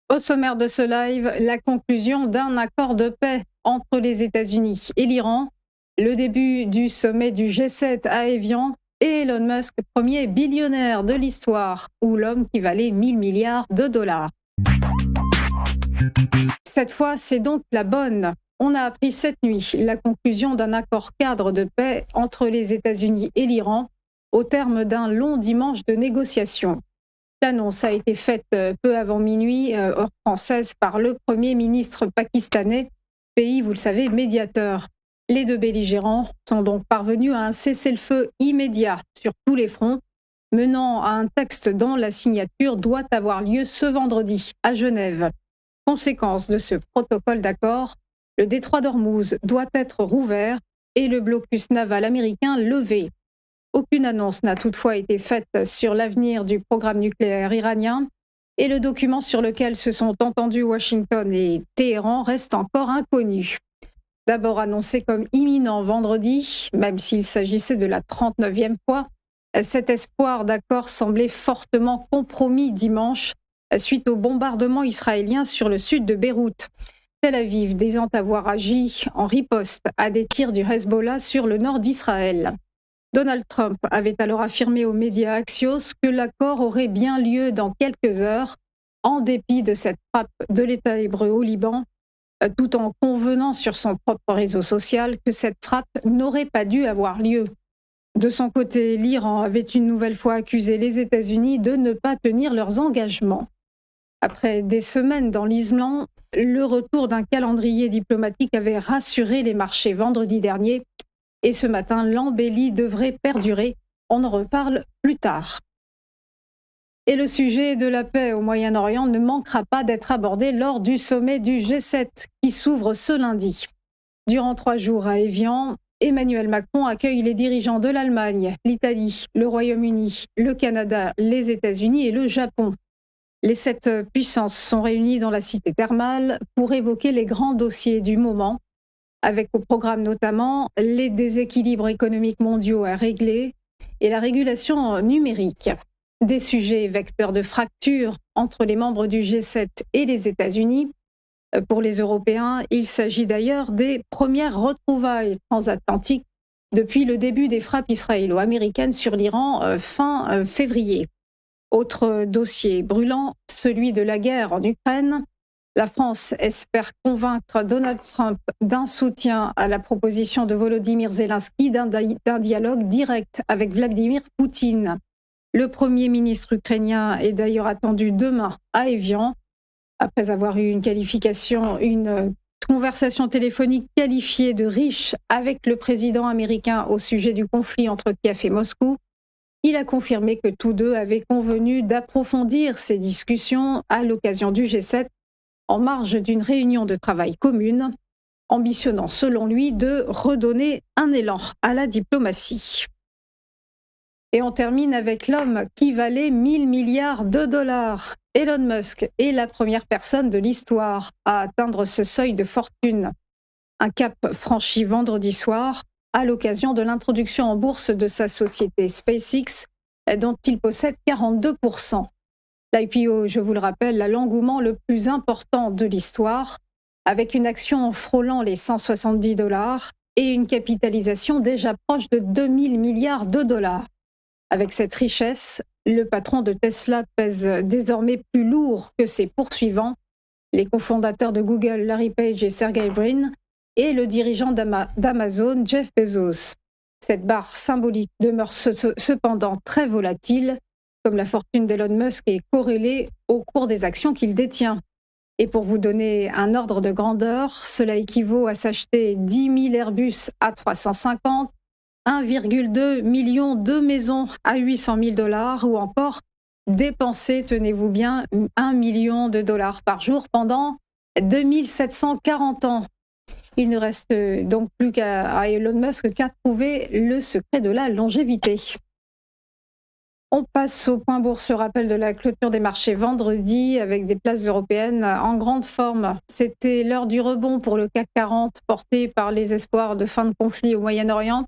Au sommaire de ce live, la conclusion d'un accord de paix entre les États-Unis et l'Iran, le début du sommet du G7 à Évian et Elon Musk, premier billionnaire de l'histoire, ou l'homme qui valait 1000 milliards de dollars. Cette fois, c'est donc la bonne. On a appris cette nuit la conclusion d'un accord cadre de paix entre les États-Unis et l'Iran au terme d'un long dimanche de négociations. L'annonce a été faite peu avant minuit, heure française, par le Premier ministre pakistanais, pays, vous le savez, médiateur. Les deux belligérants sont donc parvenus à un cessez-le-feu immédiat sur tous les fronts, menant à un texte dont la signature doit avoir lieu ce vendredi à Genève. Conséquence de ce protocole d'accord, le détroit d'Ormuz doit être rouvert et le blocus naval américain levé. Aucune annonce n'a toutefois été faite sur l'avenir du programme nucléaire iranien et le document sur lequel se sont entendus Washington et Téhéran reste encore inconnu. D'abord annoncé comme imminent vendredi, même s'il s'agissait de la 39e fois, cet espoir d'accord semblait fortement compromis dimanche suite au bombardement israélien sur le sud de Beyrouth. Tel Aviv disant avoir agi en riposte à des tirs du Hezbollah sur le nord d'Israël. Donald Trump avait alors affirmé aux médias Axios que l'accord aurait bien lieu dans quelques heures, en dépit de cette frappe de l'État hébreu au Liban, tout en convenant sur son propre réseau social que cette frappe n'aurait pas dû avoir lieu. De son côté, l'Iran avait une nouvelle fois accusé les États-Unis de ne pas tenir leurs engagements. Après des semaines dans l'isolement, le retour d'un calendrier diplomatique avait rassuré les marchés vendredi dernier. Et ce matin, l'embellie devrait perdurer. On en reparle plus tard. Et le sujet de la paix au Moyen-Orient ne manquera pas d'être abordé lors du sommet du G7 qui s'ouvre ce lundi. Durant 3 jours à Évian, Emmanuel Macron accueille les dirigeants de l'Allemagne, l'Italie, le Royaume-Uni, le Canada, les États-Unis et le Japon. Les 7 puissances sont réunies dans la cité thermale pour évoquer les grands dossiers du moment, avec au programme notamment les déséquilibres économiques mondiaux à régler et la régulation numérique. Des sujets vecteurs de fractures entre les membres du G7 et les États-Unis. Pour les Européens, il s'agit d'ailleurs des premières retrouvailles transatlantiques depuis le début des frappes israélo-américaines sur l'Iran fin février. Autre dossier brûlant, celui de la guerre en Ukraine. La France espère convaincre Donald Trump d'un soutien à la proposition de Volodymyr Zelensky d'un dialogue direct avec Vladimir Poutine. Le Premier ministre ukrainien est d'ailleurs attendu demain à Évian, après avoir eu une conversation téléphonique qualifiée de riche avec le président américain au sujet du conflit entre Kiev et Moscou. Il a confirmé que tous deux avaient convenu d'approfondir ces discussions à l'occasion du G7 en marge d'une réunion de travail commune, ambitionnant selon lui de redonner un élan à la diplomatie. Et on termine avec l'homme qui valait 1000 milliards de dollars. Elon Musk est la première personne de l'histoire à atteindre ce seuil de fortune. Un cap franchi vendredi soir à l'occasion de l'introduction en bourse de sa société SpaceX, dont il possède 42%. L'IPO, je vous le rappelle, a l'engouement le plus important de l'histoire, avec une action frôlant les 170 dollars et une capitalisation déjà proche de 2000 milliards de dollars. Avec cette richesse, le patron de Tesla pèse désormais plus lourd que ses poursuivants, les cofondateurs de Google, Larry Page et Sergey Brin, et le dirigeant d'Amazon, Jeff Bezos. Cette barre symbolique demeure cependant très volatile, comme la fortune d'Elon Musk est corrélée au cours des actions qu'il détient. Et pour vous donner un ordre de grandeur, cela équivaut à s'acheter 10 000 Airbus A350, 1,2 million de maisons à 800 000 dollars ou encore dépenser, tenez-vous bien, 1 million de dollars par jour pendant 2740 ans. Il ne reste donc plus qu'à Elon Musk qu'à trouver le secret de la longévité. On passe au point bourse, rappel de la clôture des marchés vendredi avec des places européennes en grande forme. C'était l'heure du rebond pour le CAC 40 porté par les espoirs de fin de conflit au Moyen-Orient.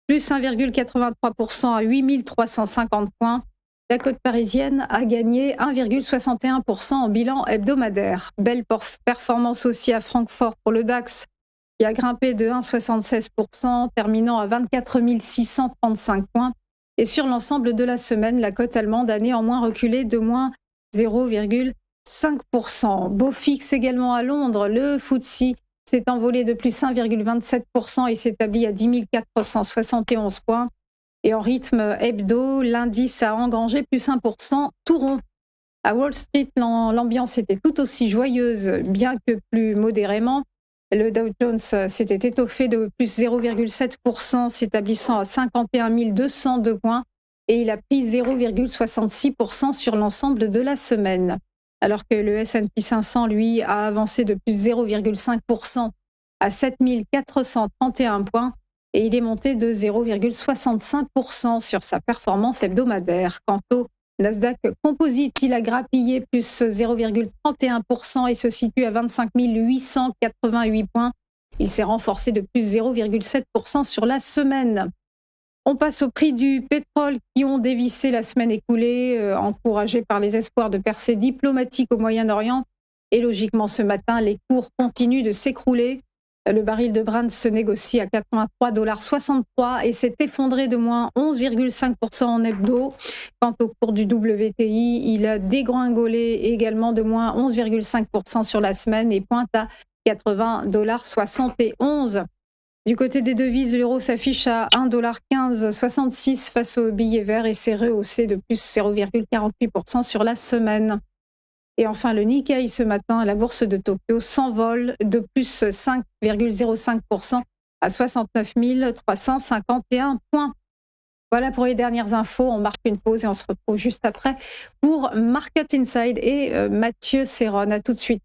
Plus 1,83% à 8350 points. La côte parisienne a gagné 1,61% en bilan hebdomadaire. Belle performance aussi à Francfort pour le DAX, qui a grimpé de 1,76%, terminant à 24 635 points. Et sur l'ensemble de la semaine, la cote allemande a néanmoins reculé de moins 0,5%. Beau fixe également à Londres, le FTSE s'est envolé de plus 1,27% et s'établit à 10 471 points. Et en rythme hebdo, l'indice a engrangé plus 1% tout rond. À Wall Street, l'ambiance était tout aussi joyeuse, bien que plus modérément. Le Dow Jones s'était étoffé de plus 0,7%, s'établissant à 51 202 points, et il a pris 0,66% sur l'ensemble de la semaine. Alors que le S&P 500, lui, a avancé de plus 0,5% à 7 431 points, et il est monté de 0,65% sur sa performance hebdomadaire. Quant au Nasdaq Composite, il a grappillé plus 0,31% et se situe à 25 888 points. Il s'est renforcé de plus 0,7% sur la semaine. On passe au prix du pétrole qui ont dévissé la semaine écoulée, encouragés par les espoirs de percées diplomatiques au Moyen-Orient. Et logiquement, ce matin, les cours continuent de s'écrouler. Le baril de Brent se négocie à 83,63 $ et s'est effondré de moins 11,5% en hebdo. Quant au cours du WTI, il a dégringolé également de moins 11,5% sur la semaine et pointe à 80,71 $. Du côté des devises, l'euro s'affiche à 1,1566 $ face au billet vert et s'est rehaussé de plus 0,48% sur la semaine. Et enfin, le Nikkei ce matin à la bourse de Tokyo s'envole de plus 5,05% à 69 351 points. Voilà pour les dernières infos. On marque une pause et on se retrouve juste après pour Market Inside et Mathieu Serron. À tout de suite.